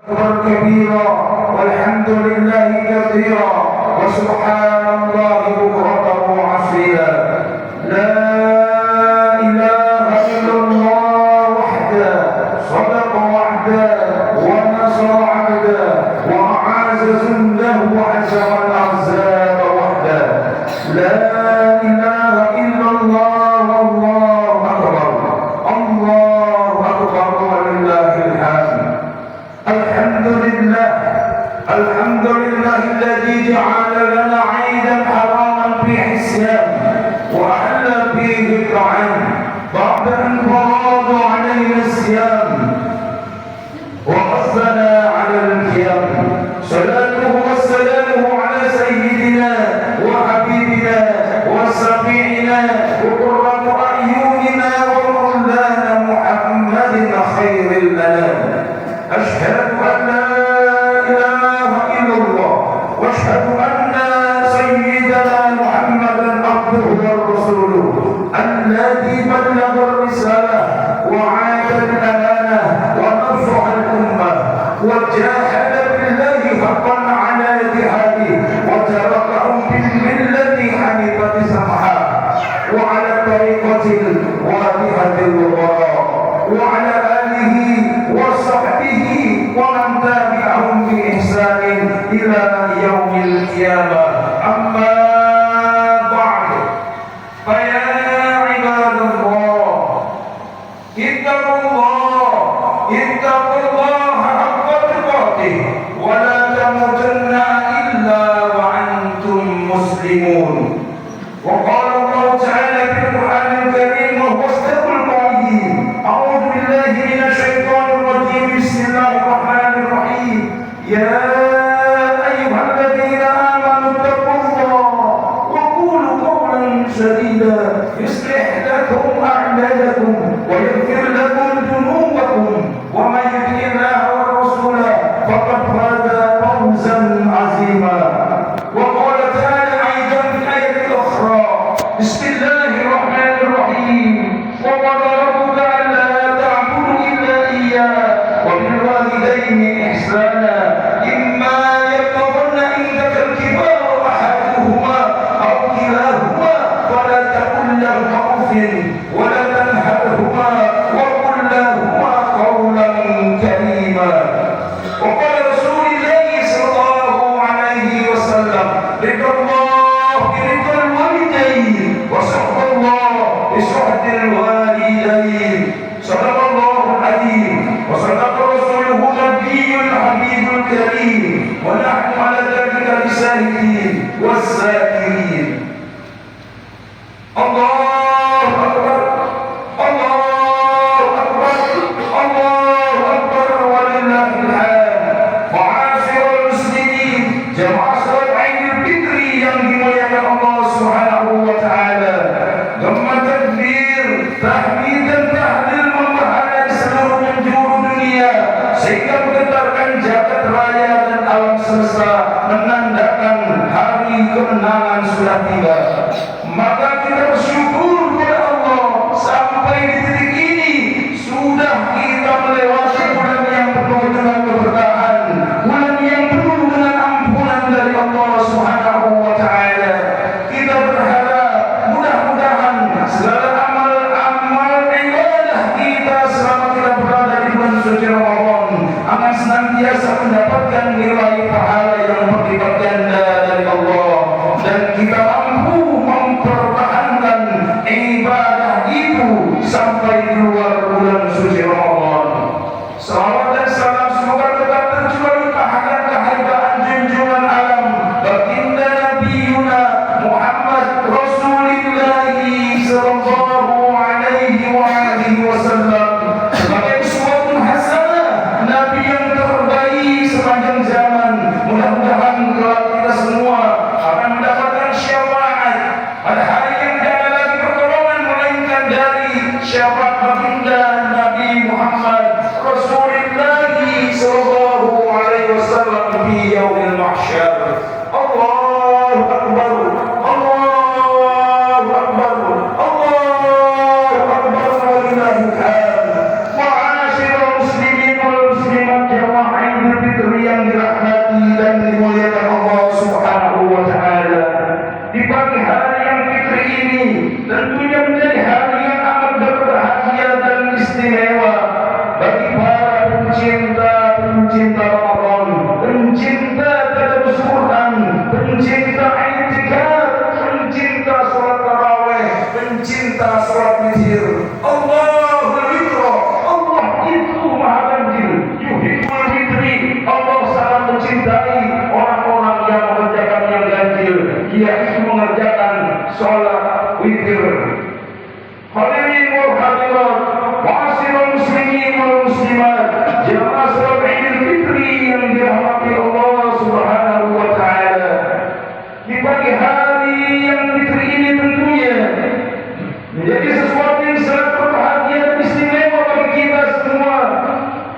كبيرا والحمد لله كثيرا وسبحان الله بكرة وعصيلا. لا إله إلا الله وحده صدق وعده ونصر عبده وأعاز جنده وحزم الأحزاب وحده. لا إله إلا الله والله أكبر الله أكبر ولله الحمد. الحمد لله الذي جعل لنا عيدا حراما فيه الصيام وأحل فيه الطعام بعد أن فرض علينا الصيام وقصنا على القيام. صلاته وسلامه على سيدنا وحبيبنا وشفيعنا وقرة أعيننا ومولانا محمد خير الأنام. أشهد أن لا إله إلا الله وأشهد أن سيدنا محمدا عبده ورسوله الذي بلغ الرسالة وعاد الأمانة ونصح الأمة وجاهد بالله حقا على جهاده وتركهم بالملة حنيفة سمحة وعلى طريقة الواضحة الوراء وعلى آله وصحبه ومن تابعهم بإحسان إلى يوم القيامة. أما بعد فيا عباد الله اتقوا الله حق تقاته ولا تموتن إلا وأنتم مسلمون. وقال الله تعالى في القرآن الكريم وهو أصدق القائلين: أعوذ بالله من الشيطان الرجيم بسم الله الرحمن الرحيم. يا أيها الذين آمنوا اتقوا الله وقولوا قولا سديدا يصلح لكم أعمالكم ويغفر لكم ذنوبكم ومن يطع الله والرسول فقد فاز فوزا عظيما. وقال تعالى أيضا في الآية الأخرى: بسم الله الرحمن الرحيم. وقضى ربك ألا تعبدوا إلا إياه وبالوالدين إحسانا إما يبلغن عندك الكبر أحدهما أو كلاهما فلا تقل لهما أف ولا تنهرهما وقل لهما قولا كريما. وقال رسول الله صلى الله عليه وسلم: رضا الله برضا الوالدين وسخط الله بسخط الوالدين. صدق الله العظيم وصدق رسوله النبي الحبيب الكريم ونحن على ذلك الشاهدين والذاكرين. الله أكبر الله أكبر الله أكبر ولله الحمد. معاشر المسلمين جماعة العيد الفطري yang dimuliakan Allah Subhanahu wa taala, gemah takbir, tahmid dan tahlil membahana di seluruh penjuru dunia sehingga menggetarkan jagat raya dan alam semesta menandakan hari kemenangan sudah tiba. Maka kita bersyukur kepada Allah sampai di titik ini sudah kita melewati bulan yang penuh dengan keberkahan, bulan yang penuh dengan ampunan dari Allah Subhanahu wa taala. Kita berharap mudah-mudahan segala amal ibadah kita selama kita berada di bulan suci Ramadan akan senantiasa mendapatkan nilai pahala yang berlipat ganda dari Allah, dan kita mampu istimewa bagi para pencinta Ramadan, pencinta tadabbur Quran, pencinta i'tikaf, pencinta salat tarawih, pencinta salat witir. Allahul witr, Allah itu maha ganjil. Yuhibbul witri, Allah sangat mencintai orang-orang yang mengerjakan yang ganjil, yaitu mengerjakan salat witir. Hadirin wal hadirat, ma'asyiral muslimin wal muslimat, jamaah salat Idul Fitri yang dirahmati Allah Subhanahu wa taala. Di pagi hari yang fitri ini tentunya menjadi sesuatu yang sangat berbahagia dan istimewa bagi kita semua.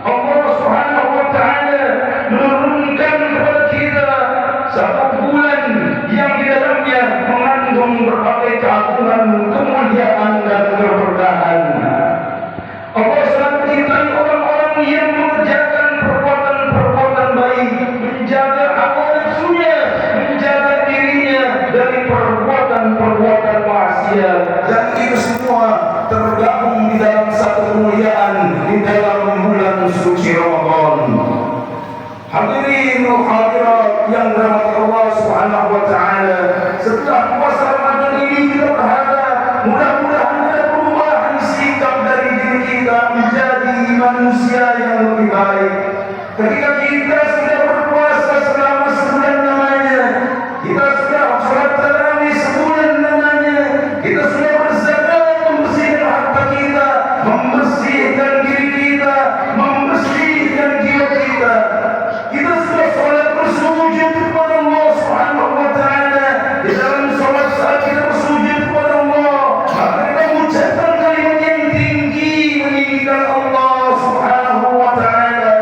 Allah Subhanahu wa taala menurunkan kepada kita satu bulan yang di dalamnya mengandung berbagai keagungan, kemuliaan dan keberkahan. Allah sangat mencintai orang-orang yang mengerjakan perbuatan-perbuatan baik, menjaga hawa nafsunya, menjaga dirinya dari perbuatan-perbuatan maksiat, dan itu semua tergabung di dalam satu kemuliaan di dalam bulan suci Ramadan. Hadirin wa hadirat yang dirahmati Allah Subhanahu wa taala, setelah puasa Ramadan ini kita berharap mudah-mudahan ada perubahan sikap dari diri kita menjadi manusia yang lebih baik. Ketika kita sudah berpuasa selama sebulan namanya, kita sudah sholat tarawih sebulan namanya, kita sudah berzakat membersihkan harta kita, membersihkan diri kita, membersihkan jiwa kita. Kita sudah sholat bersujud kepada Allah Subhanahu wa taala. Di dalam sholat saat kita bersujud kepada Allah, maka kita mengucapkan kalimat yang tinggi meninggikan Allah Subhanahu wa taala.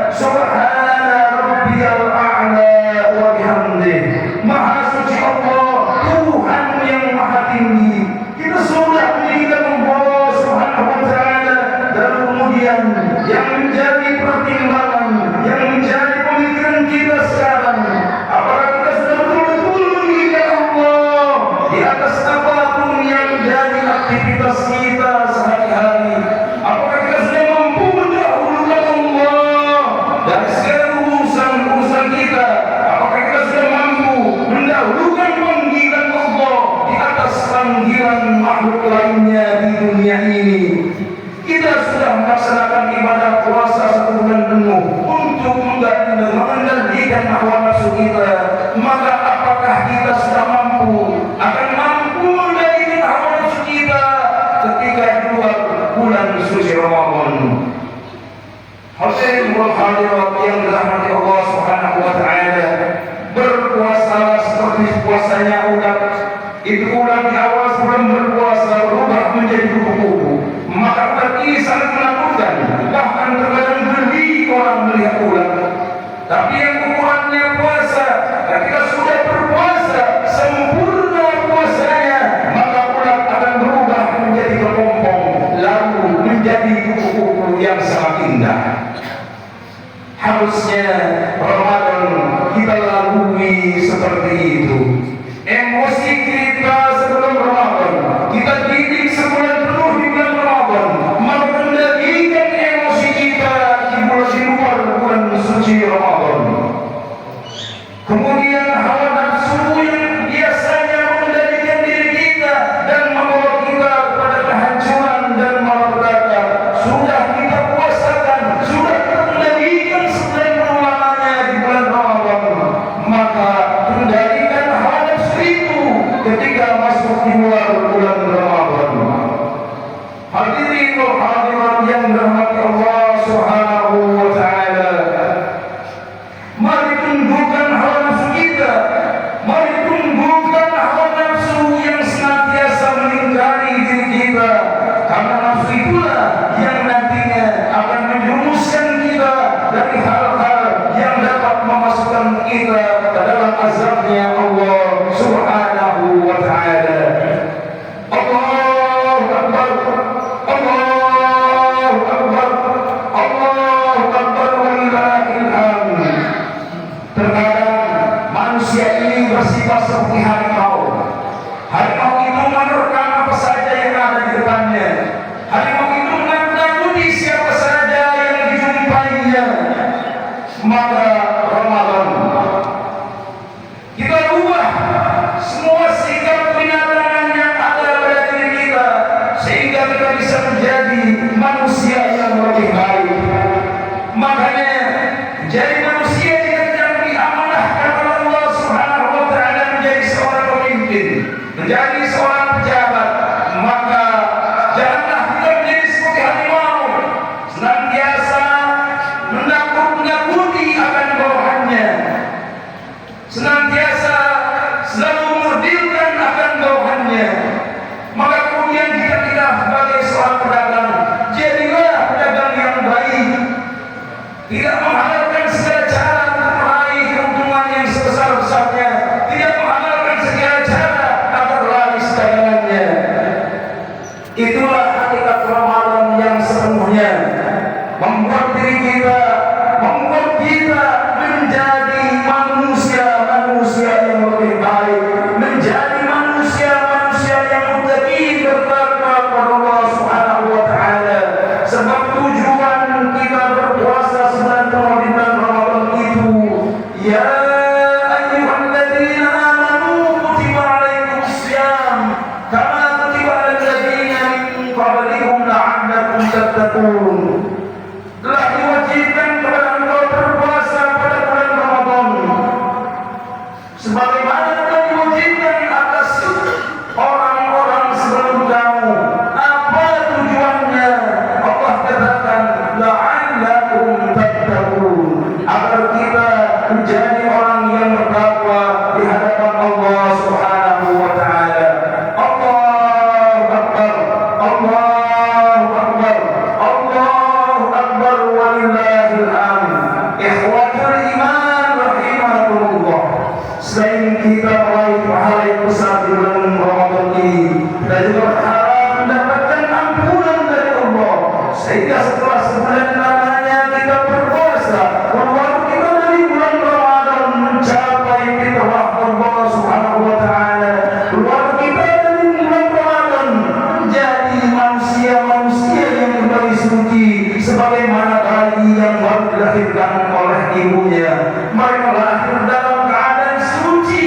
Subhana rabbiyal a'la wa bihamdih. Maha suci Allah, Tuhan yang maha tinggi. Kita sudah meninggikan Allah Subhanahu wa taala, dan kemudian yang menjadi pertimbangan, yang menjadi pemikiran kita sekarang, apakah kita sudah betul-betul meninggikan Allah di atas apapun yang menjadi aktivitas kita sehari-hari? Apakah kita sudah mampu mendahulukan Allah dari segala urusan-urusan kita? Apakah kita sudah mampu mendahulukan panggilan Allah di atas panggilan makhluk lainnya di dunia ini? Kita sudah melaksanakan ibadah puasa satu bulan penuh untuk mengendalikan hawa nafsu kita. Maka apakah kita sudah akan mampu mengendalikan hawa nafsu kita ketika keluar bulan suci Ramadan? Hadirin wal hadirat yang dirahmati Allah Subhanahu wa taala, berpuasalah seperti puasanya ulat. Itu ulat di awal sebelum berpuasa berubah menjadi kupu-kupu. Maka ulat ini sangat menakutkan, bahkan terkadang geli orang melihat ulat. Tapi yang ukurannya puasa, ketika sudah berpuasa sempurna puasanya, maka ulat akan berubah menjadi kepompong, lalu menjadi kupu-kupu yang sangat indah. Harusnya Ramadan kita lalui seperti itu. Emosi kita sebelum Ramadan kita didik sebulan penuh di bulan Ramadan, mengendalikan emosi kita di luar bulan suci Ramadan. Kemudian hawa nafsu yang biasanya mengendalikan diri kita dan membawa kita kepada kehancuran dan malapetaka, sudah kita puasakan, sudah terkendalikan sebulan lamanya di bulan Ramadan. Maka kendalikan hawa nafsu itu ketika masuk di luar bulan Ramadan. Hadirin wal hadirat yang dirahmati Allah Subhanahu wa taala, mari tundukkan hawa nafsu kita, mari tundukkan hawa nafsu yang senantiasa melingkari diri kita, karena nafsu itulah yang nantinya akan menjerumuskan kita dari hal-hal yang dapat memasukkan kita ke dalam azabnya Allah Subhanahu wa taala. Allahu Akbar, Allahu Akbar, Allahu diri kita, membuat kita menjadi manusia-manusia yang lebih baik, menjadi manusia-manusia yang muttaqin bertakwa kepada Allah Subhanahu wa taala. Sebab tujuan kita berpuasa bulan Ramadan itu, ya ayyuhalladzina amanu kutiba alaikumus syiyam kama kutiba alal ladzina min qablikum la'allakum tattaqun. Telah diwajibkan kepada engkau berpuasa pada bulan Ramadan sebagaimana telah diwajibkan atas orang-orang sebelum kamu. Apa tujuannya? Allah katakan la'allakum tattaqun, agar kita menjadi orang yang bertakwa di hadapan Allah Subhanahu wa taala. Allahu akbar, Allahu akbar, Allahu akbar walillahil hamd. Ikhwatul iman rahimakumullah. Selain kita meraih pahala yang besar di bulan Ramadan ini, kita juga berharap mendapatkan ampunan dari Allah, sehingga setelah sebulan lamanya kita berpuasa, keluar kita dari bulan Ramadan mencapai fitrah Allah Subhanahu wa taala. Keluar kita dari bulan Ramadan menjadi manusia-manusia yang kembali suci sebagaimana bayi yang baru dilahirkan oleh ibunya. Mereka lahir dalam keadaan suci,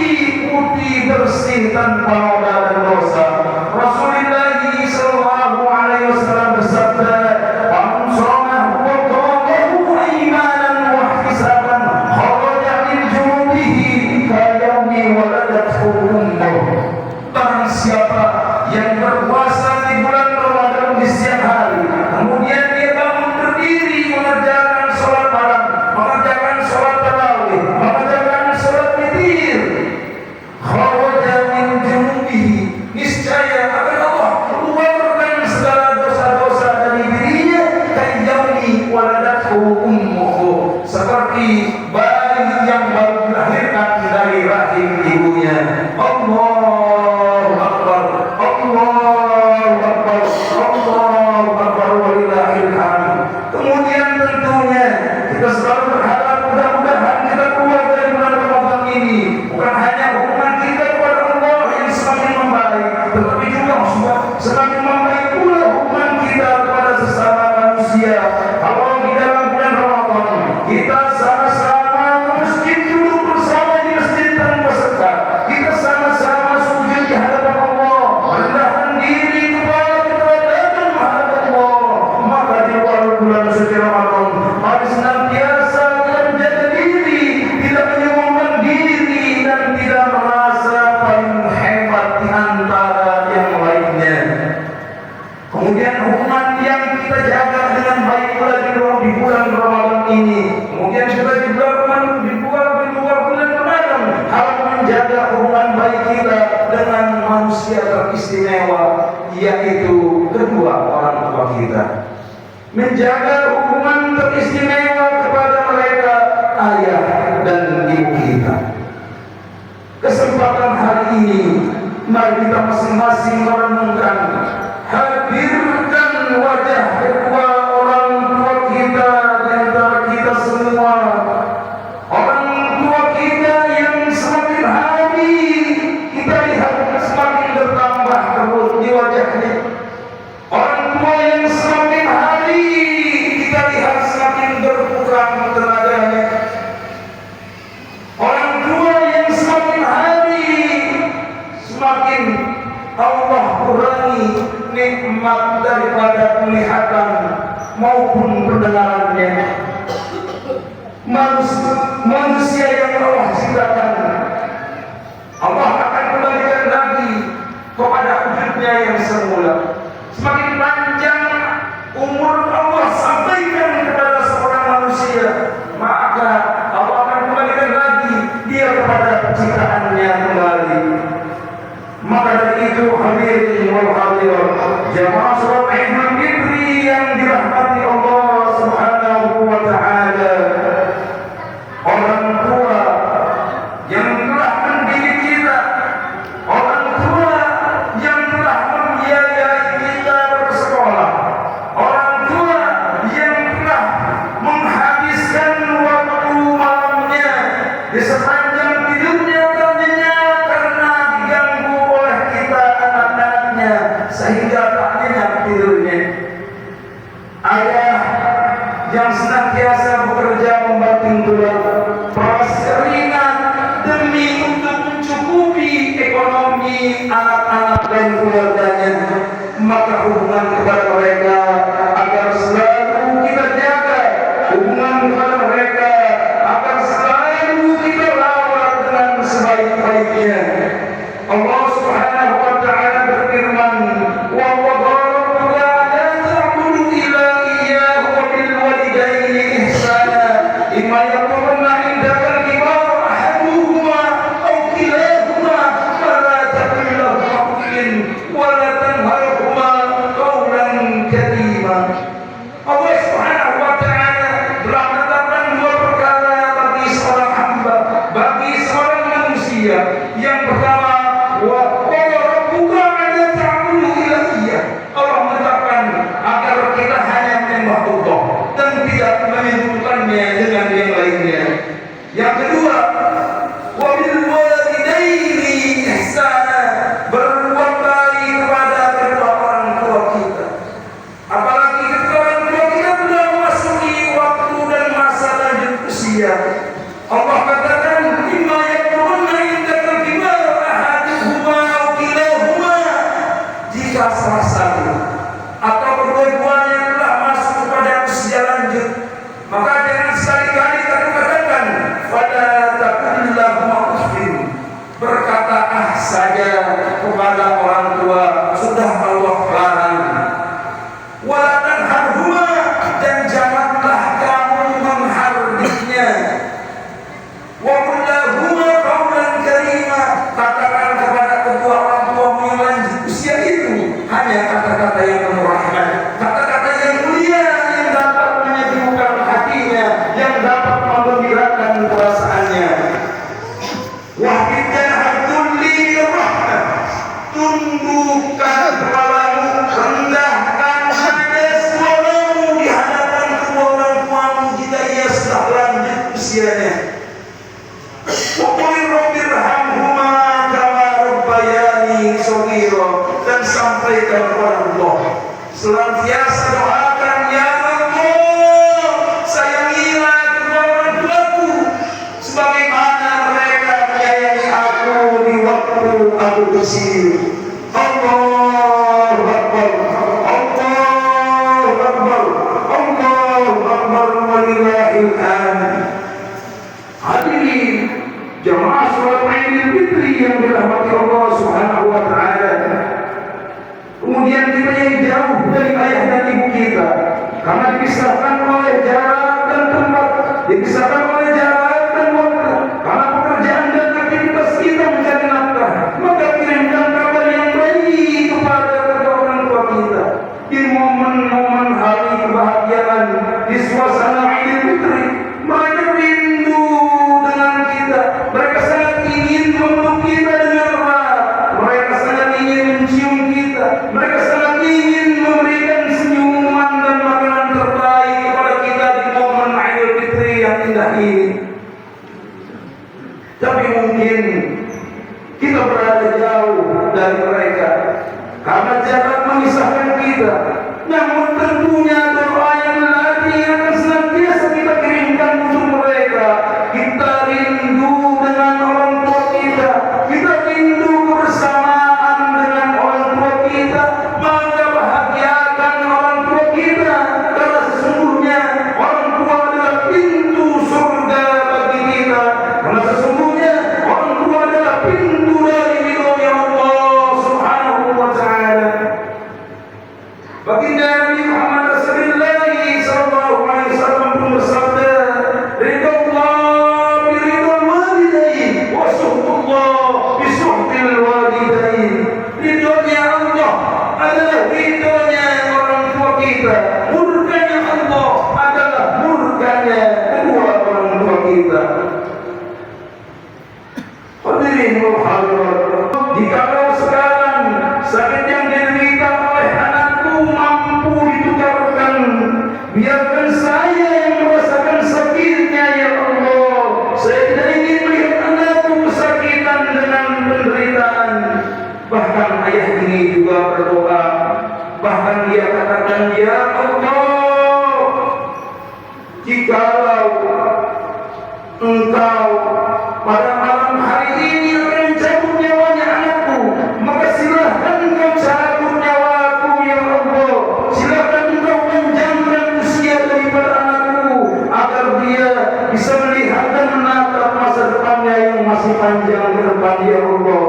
putih, bersih, tanpa noda dan dosa. Rasulullah sallallahu alaihi wasallam bersabda, "Man shamahu wa qamahu imanan wa ihtisaban, kharaja min junubihi ka yaumi waladathu ummuh." Barang siapa yang berpuasa di bulan Ramadan di siang hari, kemudian dia bangun berdiri mengerjakan sholat malam, mengerjakan sholat tarawih, mengerjakan sholat witir, kharaja min junubihi, niscaya akan Allah keluarkan segala dosa-dosa dari dirinya, kayaumi waladathu ummuhu, seperti bayi yang baru dilahirkan dari rahim ibunya. Allahu akbar, Allahu akbar, Allahu akbar walillahil hamd. Kemudian tentunya kita selalu berharap mudah-mudahan kita keluar dari bulan Ramadan ini bukan hanya hubungan kita kepada Allah yang semakin membaik, tetapi juga semakin membaik pula hubungan kita kepada sesama manusia. Kalau di dalam bulan Ramadan kita sama-sama ke masjid, duduk bersama di masjid tanpa sekat, kita sama-sama sujud di hadapan Allah, merendahkan diri, kepala kita rendahkan menghadap Allah, maka di luar bulan suci Ramadan mari senantiasa kita menjaga diri, tidak menyombongkan diri dan tidak merasa paling hebat di antara yang lainnya. Kemudian hubungan yang kita jaga dengan baik pula di bulan Ramadan ini. Kemudian juga di luar bulan Ramadan harus menjaga hubungan baik kita dengan manusia teristimewa, yaitu kedua orang tua kita. Menjaga hubungan teristimewa kepada mereka, ayah dan ibu kita. Kesempatan hari ini mari kita masing-masing merenungkan, hadirkan wajah kedua orang tua kita di antara kita semua. Orang tua kita yang semakin hari kita lihat semakin bertambah terus di wajahnya. Orang tua yang semakin hari kita lihat semakin berkurang tenaganya. Orang tua yang semakin hari semakin Allah kurangi nikmat daripada penglihatan maupun pendengarannya. Manusia yang Allah ciptakan, Allah akan kembalikan lagi kepada wujudnya yang semula. Semakin panjang umur Allah sampaikan kepada seorang manusia, maka Allah akan kembalikan lagi dia kepada penciptaannya kembali. Maka dari itu hadirin wal hadirat, jamaah salat Idul Fitri yang dirahmati Allah Subhanahu wa taala, orang tua yang telah mendidik kita, orang tua yang telah membiayai yang senantiasa bekerja membanting tulang, peras keringat demi untuk mencukupi ekonomi anak-anak dan keluarganya. Maka hubungan kepada mereka agar selalu kita jaga, hubungan kepada mereka agar selalu kita rawat dengan sebaik-baiknya. Allah Subhanahu wa taala berfirman, wa qadara la ta'budu illa iyyahu wa bil walidayni ihsana imma yablughanna indaka al-kibara ahaduhuma aw kilahuma fala taqul lahuma uffin wa la tanharhuma qawlan karima. Allah Subhanahu wa taala telah menetapkan dua perkara bagi seorang hamba, bagi seorang manusia. Yang pertama, wa rabbuka alla ta'budu illa iyyah. Allah menetapkan agar kita hanya menyembah Allah dan tidak menyekutukannya dengan yang lainnya. Yang kedua, wa bil walidaini ihsana, berbuat baik kepada kedua orang tua kita. Apalagi kedua orang tua kita sudah memasuki waktu dan masa lanjut usia. Allah katakan, imma yablughanna indaka al-kibara ahaduhuma aw kilahuma, jika salah satu atau kedua-duanya telah masuk kepada usia lanjut, maka jangan sekali-kali kamu katakan fala taqul lahuma uffin, berkata saja kepada orang tua, sudah Allah larang. Wala tanharhuma, dan janganlah kamu menghardiknya. Wa qul lahuma qawlan karima, katakan kepada kedua orang tuamu yang lanjut usia itu hanya kata-kata yang penuh rahmat, kata-kata yang mulia yang dapat menyejukkan hatinya, yang dapat menggembirakan perasaannya. Wahid janahul-dhulli rahmat, tundukkan kepalamu, rendahkan nada suaramu di hadapan kedua orang tuamu jika ia sudah lanjut usianya. Wa qul rabbirhamhuma kama rabbayani shaghira, dan sampaikan kepada Allah, senantiasa doakan, ya Allah, sayangilah kedua orang tuaku sebagaimana mereka menyayangi aku di waktu aku kecil. Allahu Akbar, Allahu Akbar, Allahu Akbar, walillahil hamd. Hadirin jamaah salat Idul Fitri yang dirahmati Allah Subhanahu wa taala. Kemudian kita yang jauh dari ayah dan ibu kita karena dipisahkan oleh jarak dan tempat, dipisahkan oleh jarak dan waktu, karena pekerjaan dan aktivitas kita mencari nafkah, maka kirimkan kabar yang baik kepada kedua orang tua kita di momen-momen hari kebahagiaan, di suasana Idul Fitri. Mereka rindu dengan kita, mereka sangat ingin memeluk kita dengan erat, mereka sangat ingin mencium kita, mereka sangat ingin memberikan senyuman dan makanan terbaik kepada kita di momen Idul Fitri yang indah ini. Tapi mungkin kita berada jauh dari mereka karena jarak memisahkan kita. Namun tentunya doa yang lagi akan senantiasa kita kirimkan untuk mereka. Kita rindu dengan orang tua kita, kita rindu kebersamaan dengan orang tua kita, maka bahagiakan orang tua kita, karena sesungguhnya orang tua adalah pintu surga bagi kita, karena sesungguhnya orang tua adalah pintu dari ridhonya Allah Subhanahu wa taala. Baginda Nabi Muhammad sallallahu alaihi wasallam pun bersabda, ridallah bi ridal walidain wa suhbullah bi suhbil walidain. Ridhonya Allah adalah ridhonya orang tua kita, murkanya Allah adalah murkanya kedua orang tua kita. Hadirin wa hadirat, jikalau sekarang sakit yang diderita oleh anakku mampu ditukarkan, biarkan saya yang merasakan sakitnya, ya Allah. Saya tidak ingin melihat anakku kesakitan dengan penderitaan. Bahkan ayah ini juga berdoa, bahkan dia katakan, ya Allah, jikalau engkau pada malam hari ini akan mencabut nyawanya anakku, maka silahkan engkau cabut nyawaku ya Allah. Silahkan engkau panjangkan usia daripada anakku agar dia bisa melihat dan menatap masa depannya yang masih panjang ke depan ya Allah.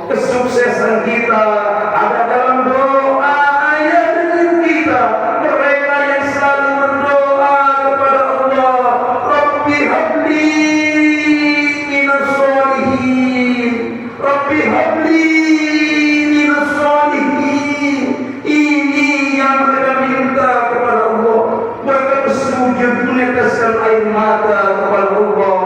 Kesuksesan kita ada dalam doa ayah dan ibu kita, mereka yang selalu berdoa kepada Allah, Rabbi habli minas sholihin, Rabbi habli minas sholihin. Ini yang mereka minta kepada Allah. Mereka bersujud meneteskan air mata kepada Allah,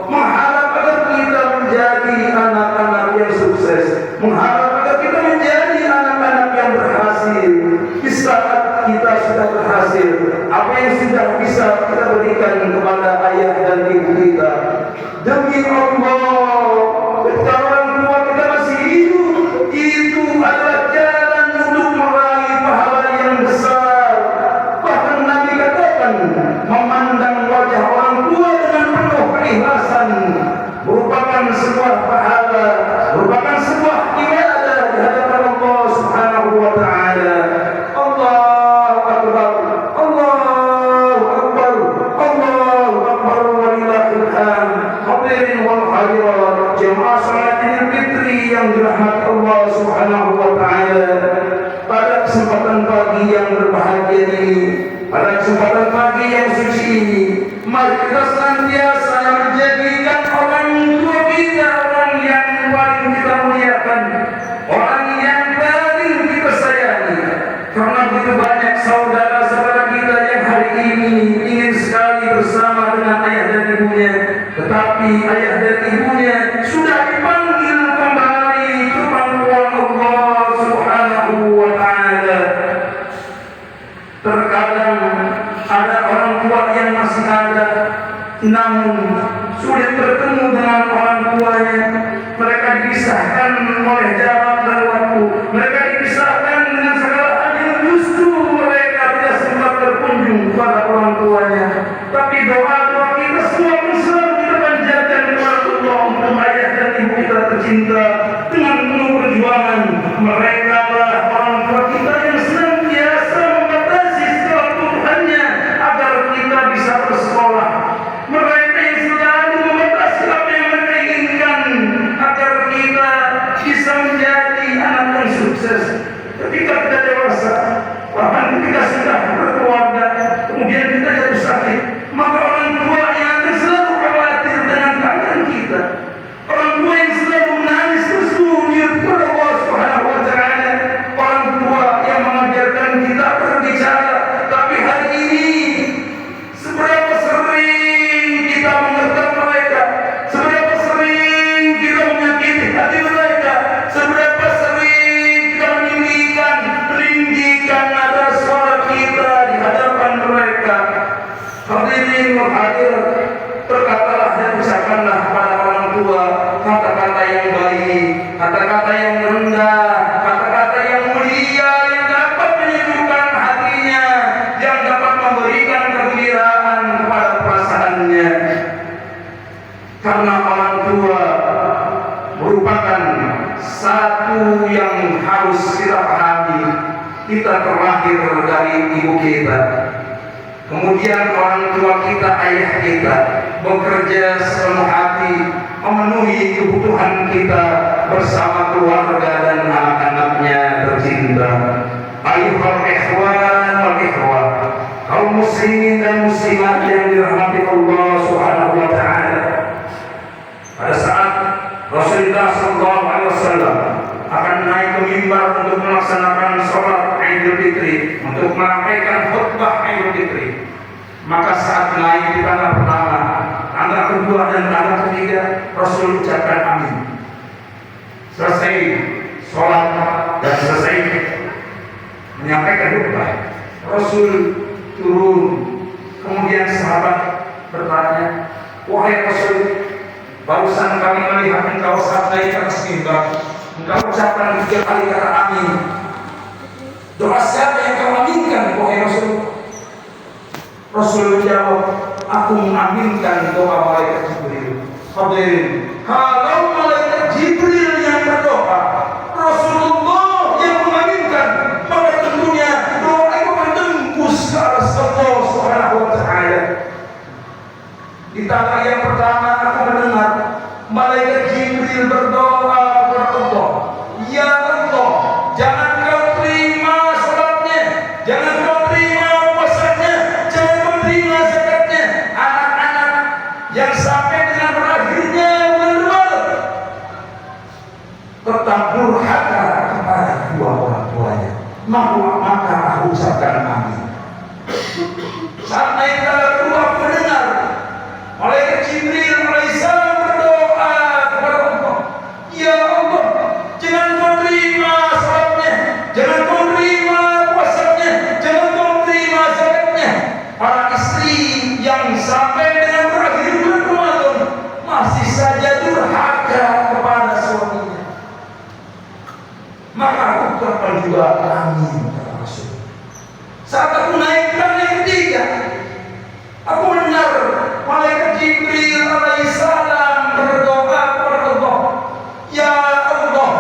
mengharap agar kita menjadi anak-anak yang sukses, mengharap agar kita menjadi anak-anak yang berhasil. Di saat kita sudah berhasil, apa yang sudah bisa kita berikan kepada ayah dan ibu kita, demi Allah, ketika orang tua kita masih hidup, itu adalah jalan untuk meraih pahala yang besar. Bahkan Nabi katakan, memandang wajah orang tua dengan penuh keikhlasan merupakan sebuah pahala, merupakan sebuah ibadah di hadapan Allah Subhanahu wa taala. Allahu akbar, Allahu akbar, Allahu akbar walillahil hamd. Hadirin wal hadirat, jemaah salat Idul Fitri yang dirahmati Allah Subhanahu wa taala. Pada kesempatan pagi yang berbahagia ini, pada kesempatan pagi yang suci ini, mari kita senantiasa menjadikan orang tua kita orang yang paling kita muliakan, orang yang paling kita sayangi. Karena begitu banyak saudara-saudara kita yang hari ini ingin sekali bersama dengan ayah dan ibunya, tetapi ayah dan ibunya sudah dipanggil kembali ke pangkuan Allah Subhanahu wa taala. Terkadang ada orang tua yang masih ada, namun sulit bertemu dengan orang tuanya. Mereka dipisahkan oleh jarak dan waktu. Mereka dipisahkan dengan segala hal yang justru mereka tidak sempat berkunjung kepada orang tuanya. Tapi doa-doa kita semua pun selalu kita panjatkan kepada Allah untuk ayah dan ibu kita tercinta dengan penuh perjuangan. Mereka lah orang tua kita yang senantiasa membatasi segala kebutuhannya agar kita bisa bersekolah. Mereka yang selalu membatasi apa yang mereka inginkan agar kita bisa menjadi anak yang sukses. Ketika kita dewasa, bahkan ketika sudah berkeluarga, kemudian kita jatuh sakit, maka orang tua yang akan selalu khawatir dengan keadaan kita. Orang tua yang selalu menangis tersujud kepada Allah Subhanahu wa taala. Orang tua yang mengajarkan kita berbicara. Tapi hari ini seberapa sering kita mengertak mereka, seberapa sering kita menyakiti hati mereka, seberapa sering kita meninggikan nada suara kita di hadapan mereka. Hadirin wal hadirat, berkatalah dan ucapkanlah kepada orang tua kata-kata yang baik, kata-kata yang rendah, kata-kata yang mulia yang dapat menyejukkan hatinya, yang dapat memberikan kegembiraan kepada perasaannya. Karena orang tua merupakan satu yang harus kita pahami. Kita terlahir dari ibu kita, kemudian orang tua kita, ayah kita, bekerja sepenuh hati memenuhi kebutuhan kita bersama keluarga dan anak-anaknya tercinta. Ayuhal ikhwan wal ikhwah, kaum muslimin dan muslimat yang dirahmati Allah Subhanahu wa taala. Pada saat Rasulullah sallallahu alaihi wasallam akan naik ke mimbar untuk melaksanakan sholat Idul Fitri, untuk merampaikan khutbah Idul Fitri, maka saat naik di tangga pertama, tangga kedua dan tangga ketiga, Rasul ucapkan amin. Selesai sholat dan selesai menyampaikan khutbah, Rasul turun. Kemudian sahabat bertanya, wahai Rasul, barusan kami melihat engkau saat naik ke atas mimbar, engkau ucapkan 3 kali kata amin. Doa siapa yang kau aminkan, wahai Rasul? Rasul menjawab, aku mengaminkan doa malaikat Jibril. Hadirin, kalau malaikat Jibril yang berdoa, Rasulullah yang mengaminkan, maka tentunya doa itu menembus ke arah Allah Subhanahu wa Ta'ala. Di tangga yang pertama aku mendengar malaikat Jibril berdoa kepada Allah, ya Allah, jangan kau terima salatnya, jangan kau terima puasanya, jangan kau terima zakatnya, anak-anak yang sampai dengan berakhirnya bulan Ramadan tetap durhaka kepada kedua orang tuanya, maka aku ucapkan amin. Saat naik tangga kedua aku mendengar malaikat Jibril alaihissalam berdoa kepada Allah, ya Allah, jangan kau terima salatnya, jangan kau terima puasanya, jangan kau terima zakatnya. Para istri yang sampai dengan berakhir bulan Ramadan masih saja durhaka kepada suaminya, maka aku ucapkan juga amin kata Rasul. Saat aku naik tangga ketiga, aku mendengar malaikat Jibril alaihissalam berdoa kepada Allah, ya Allah,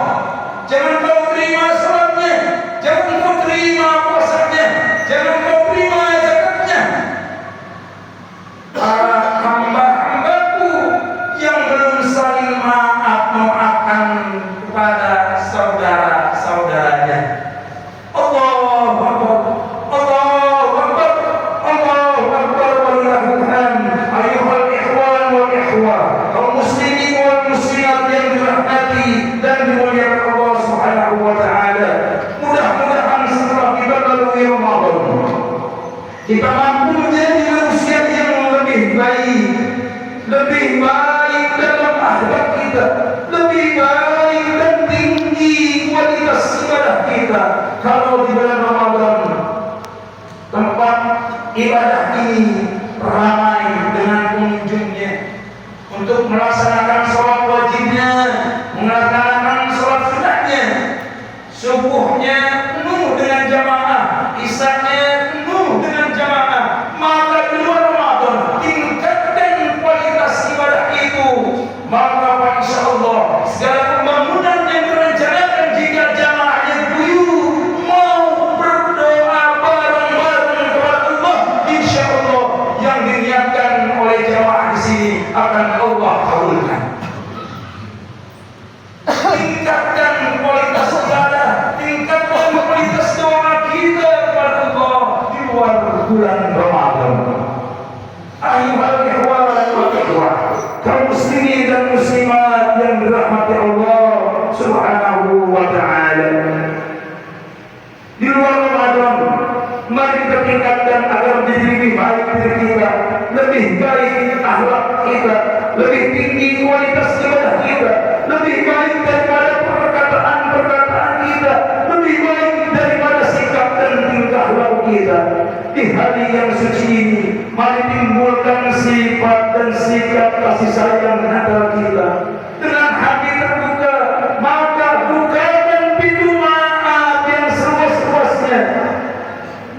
jangan kau terima salatnya, jangan kau terima puasanya, jangan kau terima zakatnya. Para hamba-hambaku yang belum saling memaafkan kepada saudara-saudaranya. Allahu Akbar, Allahu Akbar, Allahu Akbar, walillahil hamd. Ayuhal ikhwan wal ikhwah, kaum muslimin wal muslimat yang dirahmati dan dimuliakan Allah Subhanahu wa Ta'ala. Mudah-mudahan setelah kita lalui Ramadan, kita mampu menjadi manusia yang lebih baik dalam akhlak kita, lebih baik dan tinggi kualitas ibadah kita. Kalau di bulan Ramadan tempat ibadah ini ramai dengan pengunjungnya untuk melaksanakan sholat wajibnya, melaksanakan sholat sunatnya, subuhnya penuh dengan jamaah, isanya penuh dengan jamaah. Maka di luar Ramadan tingkatkan kualitas ibadah itu, maka insya Allah segala pembangunan yang direncanakan jika jamaahnya guyup mau berdoa bareng-bareng kepada Allah, insya Allah yang diniatkan oleh jamaah di sini akan Allah kabulkan. Tingkatkan kualitas ibadah, tingkatkan kualitas doa kita kepada Allah di luar bulan Ramadan. Ayuhal ikhwan wal ikhwah, kaum muslimin dan muslimat yang dirahmati Allah Subhanahu wa Ta'ala. Di luar Ramadan, mari kita tingkatkan agar menjadi lebih baik diri kita, lebih baik akhlak kita, lebih tinggi kualitas ibadah kita, lebih baik daripada perkataan kita, lebih baik daripada sikap dan tingkah laku kita. Di hari yang suci ini, mari timbulkan sifat dan sikap kasih sayang antara kita dengan hati terbuka. Maka bukakan pintu maaf yang seluas-luasnya,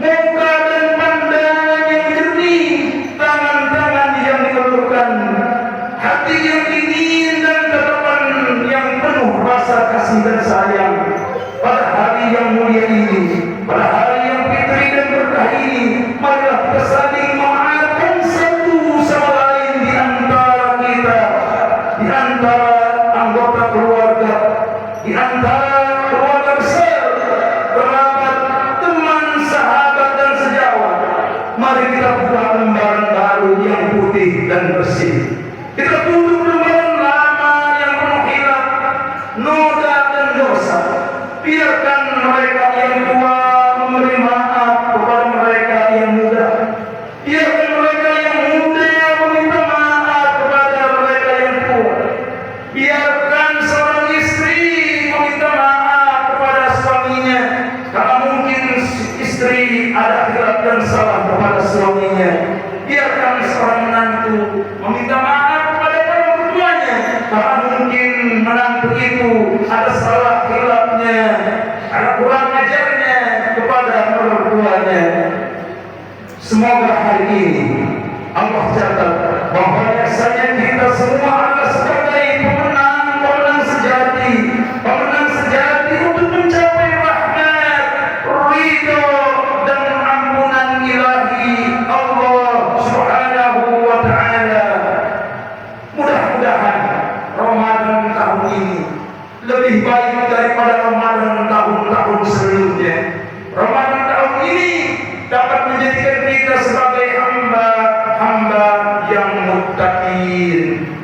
muka dan pandangan yang jernih, tangan-tangan yang diluluhkan, hati yang dingin dan tatapan yang penuh rasa kasih dan sayang. Pada hari yang mulia ini, pada hari yang fitri dan berkah ini, marilah kita saling memaafkan satu sama lain di antara kita, di antara anggota keluarga, di antara keluarga besar, kerabat, teman, sahabat dan sejawat. Mari kita buka lembaran baru yang putih dan bersih. Kita tutup lembaran lama yang penuh hilaf, noda dan dosa.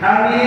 Amin